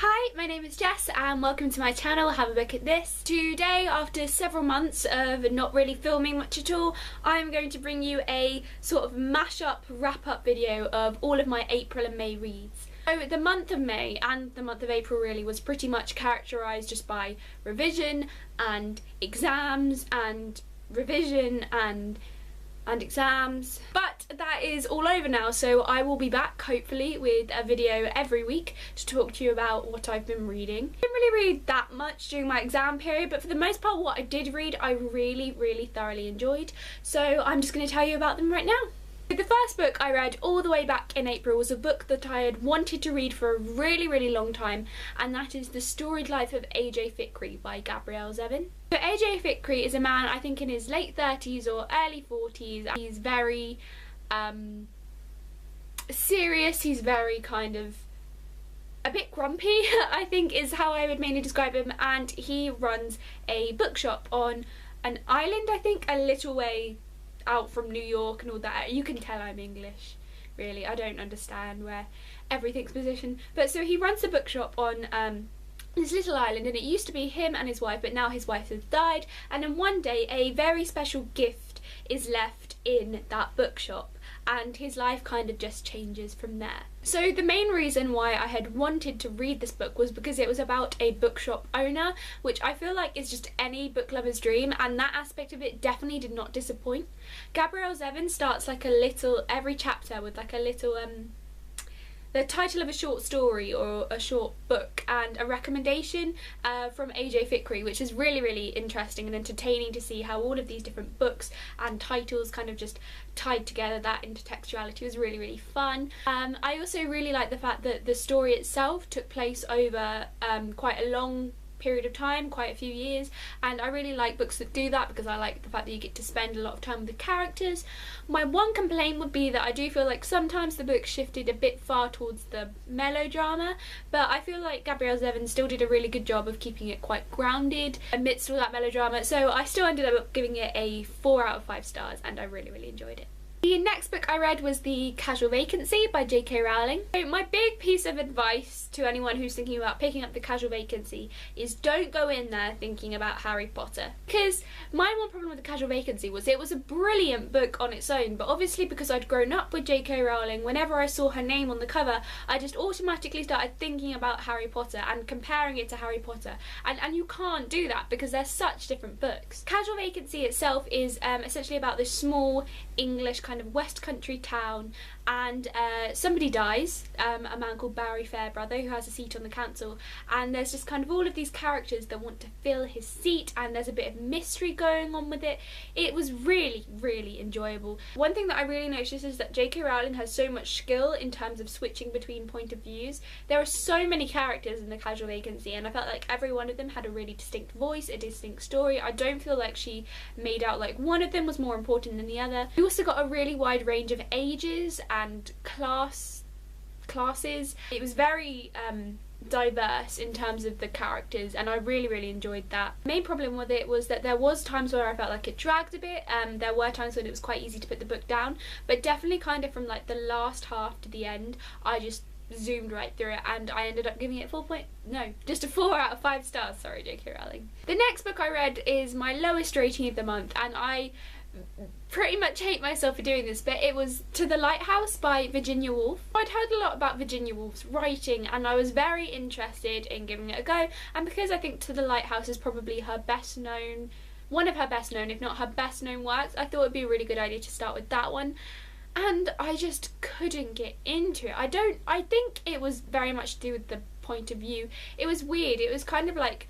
Hi, my name is Jess and welcome to my channel Have a Book at This. Today, after several months of not really filming much at all, I'm going to bring you a sort of mash-up, wrap-up video of all of my April and May reads. So the month of May and the month of April really was pretty much characterised just by revision and exams and revision and exams, but that is all over now, so I will be back hopefully with a video every week to talk to you about what I've been reading. I didn't really read that much during my exam period, but for the most part what I did read I really thoroughly enjoyed, so I'm just going to tell you about them right now. The first book I read all the way back in April was a book that I had wanted to read for a really long time, and that is The Storied Life of A.J. Fikry by Gabrielle Zevin. So A.J. Fikry is a man, I think in his late 30s or early 40s. He's very serious, he's very kind of a bit grumpy, I think is how I would mainly describe him, and he runs a bookshop on an island, I think, a little way out from New York and all that. You can tell I'm English, really. I don't understand where everything's positioned. But so he runs a bookshop on this little island, and it used to be him and his wife, but now his wife has died, and then one day a very special gift is left in that bookshop and his life kind of just changes from there. So the main reason why I had wanted to read this book was because it was about a bookshop owner, which I feel like is just any book lover's dream, and that aspect of it definitely did not disappoint. Gabrielle Zevin starts like a little, every chapter with like a little the title of a short story or a short book and a recommendation from A.J. Fikry, which is really interesting and entertaining to see how all of these different books and titles kind of just tied together. That intertextuality was really fun. I also really like the fact that the story itself took place over quite a long period of time, quite a few years, and I really like books that do that because I like the fact that you get to spend a lot of time with the characters. My one complaint would be that I do feel like sometimes the book shifted a bit far towards the melodrama, but I feel like Gabrielle Zevin still did a really good job of keeping it quite grounded amidst all that melodrama, so I still ended up giving it a 4 out of 5 stars and I really enjoyed it. The next book I read was The Casual Vacancy by J.K. Rowling. So my big piece of advice to anyone who's thinking about picking up The Casual Vacancy is don't go in there thinking about Harry Potter. Because my one problem with The Casual Vacancy was it was a brilliant book on its own, but obviously because I'd grown up with J.K. Rowling, whenever I saw her name on the cover, I just automatically started thinking about Harry Potter and comparing it to Harry Potter. And you can't do that because they're such different books. Casual Vacancy itself is essentially about this small English kind of West Country town, and somebody dies, a man called Barry Fairbrother who has a seat on the council, and there's just kind of all of these characters that want to fill his seat, and there's a bit of mystery going on with it. It was really enjoyable. One thing that I really noticed is that J.K. Rowling has so much skill in terms of switching between point of views. There are so many characters in The Casual Vacancy and I felt like every one of them had a really distinct voice, a distinct story. I don't feel like she made out like one of them was more important than the other. We also got a really wide range of ages and classes. It was very diverse in terms of the characters, and I really enjoyed that. The main problem with it was that there was times where I felt like it dragged a bit. There were times when it was quite easy to put the book down, but definitely kind of from like the last half to the end I just zoomed right through it and I ended up giving it just a 4 out of 5 stars. Sorry, J.K. Rowling. The next book I read is my lowest rating of the month, and I pretty much hate myself for doing this, but it was To the Lighthouse by Virginia Woolf. I'd heard a lot about Virginia Woolf's writing and I was very interested in giving it a go, and because I think To the Lighthouse is probably her best known, one of her best known, if not her best known works, I thought it would be a really good idea to start with that one. And I just couldn't get into it. I think it was very much to do with the point of view. It was weird. It was kind of like,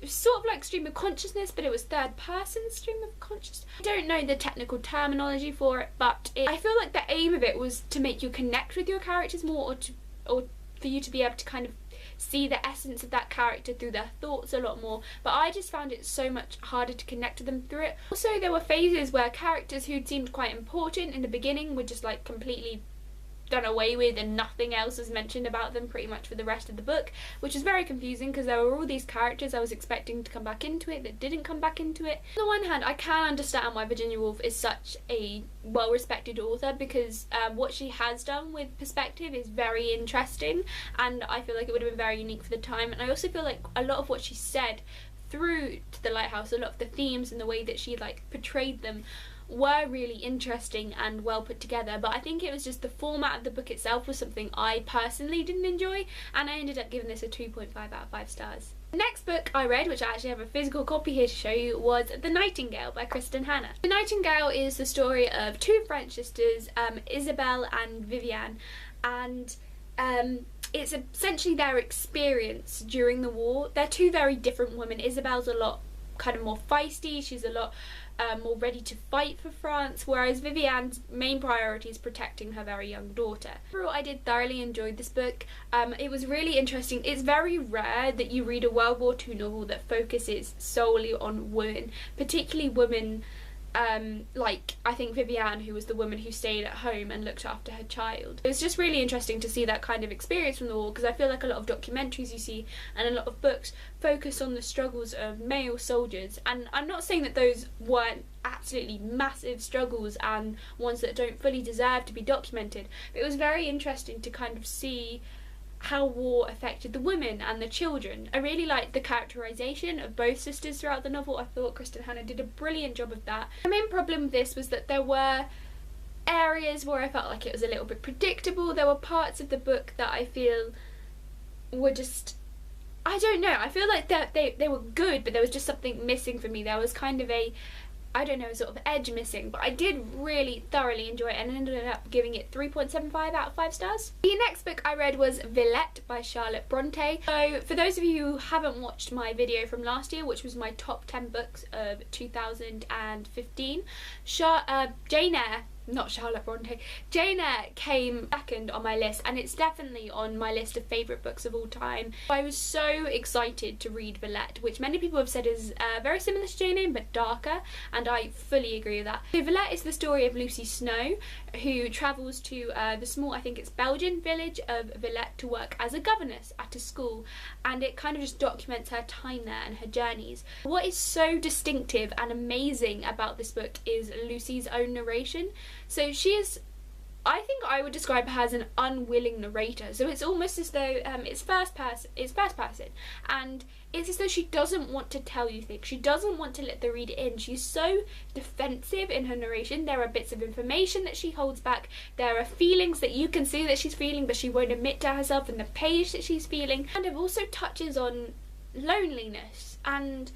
it was sort of like stream of consciousness, but it was third person stream of consciousness. I don't know the technical terminology for it, but I feel like the aim of it was to make you connect with your characters more, or for you to be able to kind of see the essence of that character through their thoughts a lot more, but I just found it so much harder to connect to them through it. Also, there were phases where characters who'd seemed quite important in the beginning were just like completely done away with and nothing else is mentioned about them pretty much for the rest of the book, which is very confusing because there were all these characters I was expecting to come back into it that didn't come back into it. On the one hand, I can understand why Virginia Woolf is such a well-respected author, because what she has done with perspective is very interesting, and I feel like it would have been very unique for the time. And I also feel like a lot of what she said through To the Lighthouse, a lot of the themes and the way that she like portrayed them were really interesting and well put together, but I think it was just the format of the book itself was something I personally didn't enjoy, and I ended up giving this a 2.5 out of 5 stars. The next book I read, which I actually have a physical copy here to show you, was The Nightingale by Kristin Hannah. The Nightingale is the story of two French sisters, Isabelle and Viviane, and it's essentially their experience during the war. They're two very different women. Isabelle's a lot kind of more feisty, she's a lot more ready to fight for France, whereas Viviane's main priority is protecting her very young daughter. Overall, I did thoroughly enjoy this book. It was really interesting. It's very rare that you read a World War II novel that focuses solely on women, particularly women like I think Viviane, who was the woman who stayed at home and looked after her child. It was just really interesting to see that kind of experience from the war, because I feel like a lot of documentaries you see and a lot of books focus on the struggles of male soldiers, and I'm not saying that those weren't absolutely massive struggles and ones that don't fully deserve to be documented, but it was very interesting to kind of see how war affected the women and the children. I really liked the characterisation of both sisters throughout the novel. I thought Kristin Hannah did a brilliant job of that. The main problem with this was that there were areas where I felt like it was a little bit predictable. There were parts of the book that I feel were just, I don't know, I feel like they were good, but there was just something missing for me. There was kind of a, I don't know, sort of edge missing, but I did really thoroughly enjoy it and ended up giving it 3.75 out of 5 stars. The next book I read was Villette by Charlotte Bronte. So for those of you who haven't watched my video from last year, which was my top 10 books of 2015, Jane Eyre, not Charlotte Bronte, Jane Eyre came second on my list, and it's definitely on my list of favourite books of all time. I was so excited to read Villette, which many people have said is very similar to Jane Eyre but darker, and I fully agree with that. So Villette is the story of Lucy Snow, who travels to the small, I think it's Belgian village of Villette to work as a governess at a school, and it kind of just documents her time there and her journeys. What is so distinctive and amazing about this book is Lucy's own narration. So she is, I think I would describe her as an unwilling narrator. So it's almost as though it's first person, and it's as though she doesn't want to tell you things. She doesn't want to let the reader in. She's so defensive in her narration. There are bits of information that she holds back. There are feelings that you can see that she's feeling, but she won't admit to herself in the page that she's feeling. And it also touches on loneliness and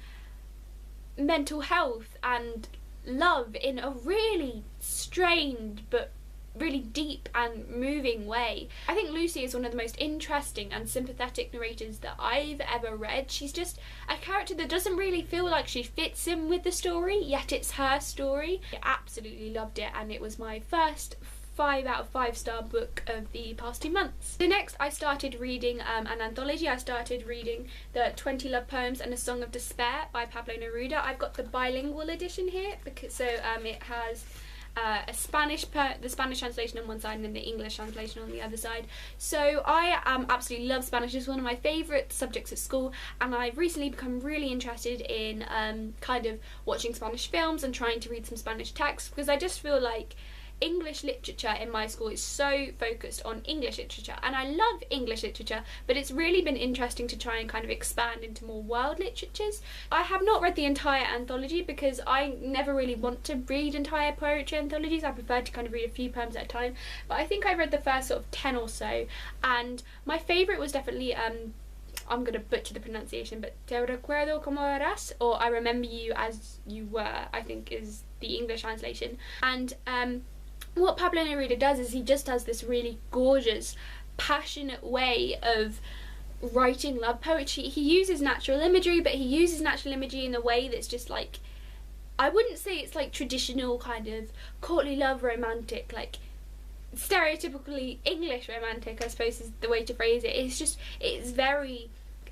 mental health and love in a really strained but really deep and moving way. I think Lucy is one of the most interesting and sympathetic narrators that I've ever read. She's just a character that doesn't really feel like she fits in with the story, yet it's her story. I absolutely loved it, and it was my first 5 out of 5 star book of the past 2 months. So next I started reading an anthology. I started reading the 20 Love Poems and a Song of Despair by Pablo Neruda. I've got the bilingual edition here, because it has the Spanish translation on one side and then the English translation on the other side. So I absolutely love Spanish. It's one of my favourite subjects at school, and I've recently become really interested in kind of watching Spanish films and trying to read some Spanish texts, because I just feel like English literature in my school is so focused on English literature, and I love English literature, but it's really been interesting to try and kind of expand into more world literatures. I have not read the entire anthology because I never really want to read entire poetry anthologies. I prefer to kind of read a few poems at a time, but I think I read the first sort of 10 or so, and my favourite was definitely I'm going to butcher the pronunciation, but Te recuerdo como eras, or I remember you as you were, I think is the English translation. And what Pablo Neruda does is he just does this really gorgeous, passionate way of writing love poetry. He uses natural imagery, but he uses natural imagery in a way that's just like, I wouldn't say it's like traditional kind of courtly love romantic, like stereotypically English romantic, I suppose is the way to phrase it.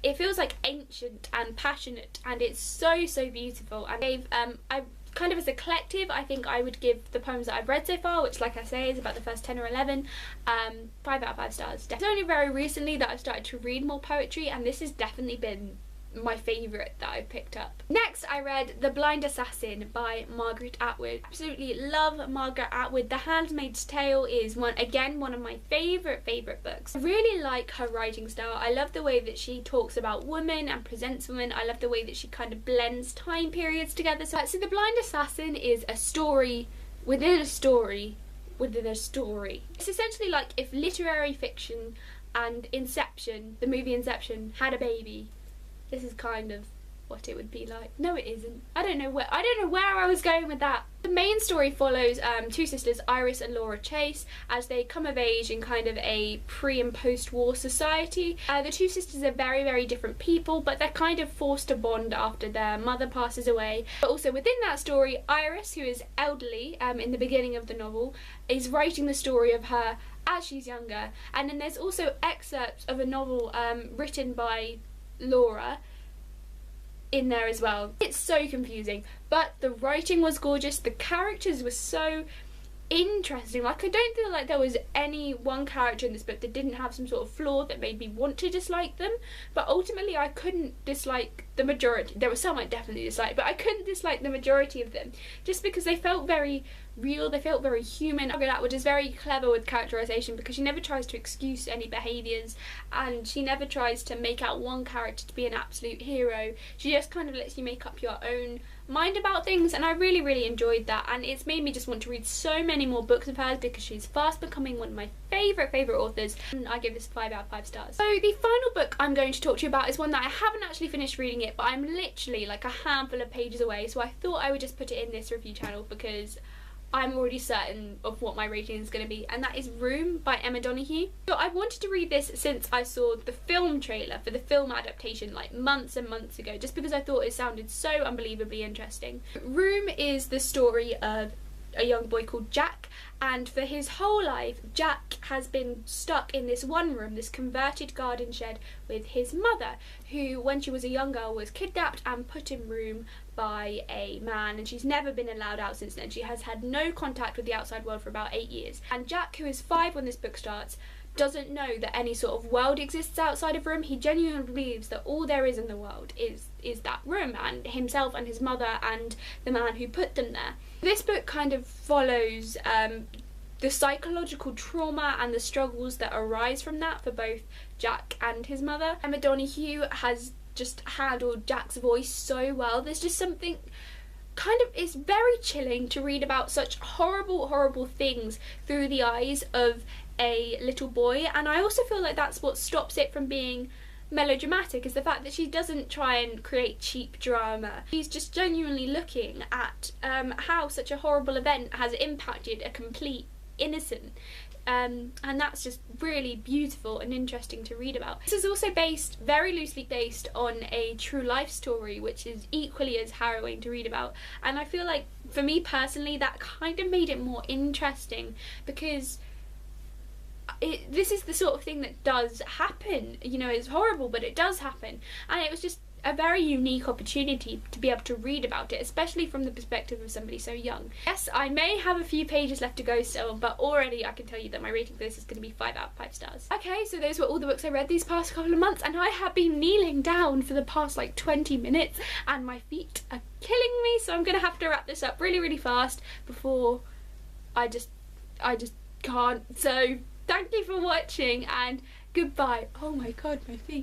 It feels like ancient and passionate, and it's so beautiful. And I kind of as a collective, I think I would give the poems that I've read so far, which like I say is about the first 10 or 11, 5 out of 5 stars. It's only very recently that I've started to read more poetry, and this has definitely been my favourite that I've picked up. Next I read The Blind Assassin by Margaret Atwood. Absolutely love Margaret Atwood. The Handmaid's Tale is one of my favourite books. I really like her writing style. I love the way that she talks about women and presents women. I love the way that she kind of blends time periods together. So The Blind Assassin is a story within a story within a story. It's essentially like if literary fiction and Inception, the movie Inception, had a baby. This is kind of what it would be like. No, it isn't. I don't know where I was going with that. The main story follows two sisters, Iris and Laura Chase, as they come of age in kind of a pre and post-war society. The two sisters are very different people, but they're kind of forced to bond after their mother passes away. But also within that story, Iris, who is elderly in the beginning of the novel, is writing the story of her as she's younger. And then there's also excerpts of a novel written by Laura in there as well. It's so confusing, but the writing was gorgeous. The characters were so interesting. Like, I don't feel like there was any one character in this book that didn't have some sort of flaw that made me want to dislike them, but ultimately I couldn't dislike the majority. There were some I definitely disliked, but I couldn't dislike the majority of them just because they felt very real, they felt very human. Margaret Atwood is very clever with characterization because she never tries to excuse any behaviours, and she never tries to make out one character to be an absolute hero. She just kind of lets you make up your own mind about things, and I really enjoyed that, and it's made me just want to read so many more books of hers because she's fast becoming one of my favourite authors, and I give this 5 out of 5 stars. So the final book I'm going to talk to you about is one that I haven't actually finished reading it, but I'm literally like a handful of pages away, so I thought I would just put it in this review channel because I'm already certain of what my rating is going to be, and that is Room by Emma Donoghue. So I wanted to read this since I saw the film trailer for the film adaptation like months and months ago, just because I thought it sounded so unbelievably interesting. Room is the story of a young boy called Jack, and for his whole life Jack has been stuck in this one room, this converted garden shed, with his mother, who when she was a young girl was kidnapped and put in room by a man, and she's never been allowed out since then. She has had no contact with the outside world for about 8 years, and Jack, who is 5 when this book starts, doesn't know that any sort of world exists outside of room. He genuinely believes that all there is in the world is that room, and himself and his mother and the man who put them there. This book kind of follows the psychological trauma and the struggles that arise from that for both Jack and his mother. Emma Donoghue has just handled Jack's voice so well. There's just something kind of, it's very chilling to read about such horrible things through the eyes of a little boy, and I also feel like that's what stops it from being melodramatic, is the fact that she doesn't try and create cheap drama. She's just genuinely looking at how such a horrible event has impacted a complete innocent, and that's just really beautiful and interesting to read about. This is also very loosely based on a true life story, which is equally as harrowing to read about, and I feel like for me personally that kind of made it more interesting because this is the sort of thing that does happen. You know, it's horrible, but it does happen, and it was just a very unique opportunity to be able to read about it, especially from the perspective of somebody so young. Yes, I may have a few pages left to go still, but already I can tell you that my rating for this is going to be 5 out of 5 stars. Okay, so those were all the books I read these past couple of months, and I have been kneeling down for the past like 20 minutes, and my feet are killing me, so I'm going to have to wrap this up really fast before I just can't. So thank you for watching, and goodbye. Oh my god, my feet.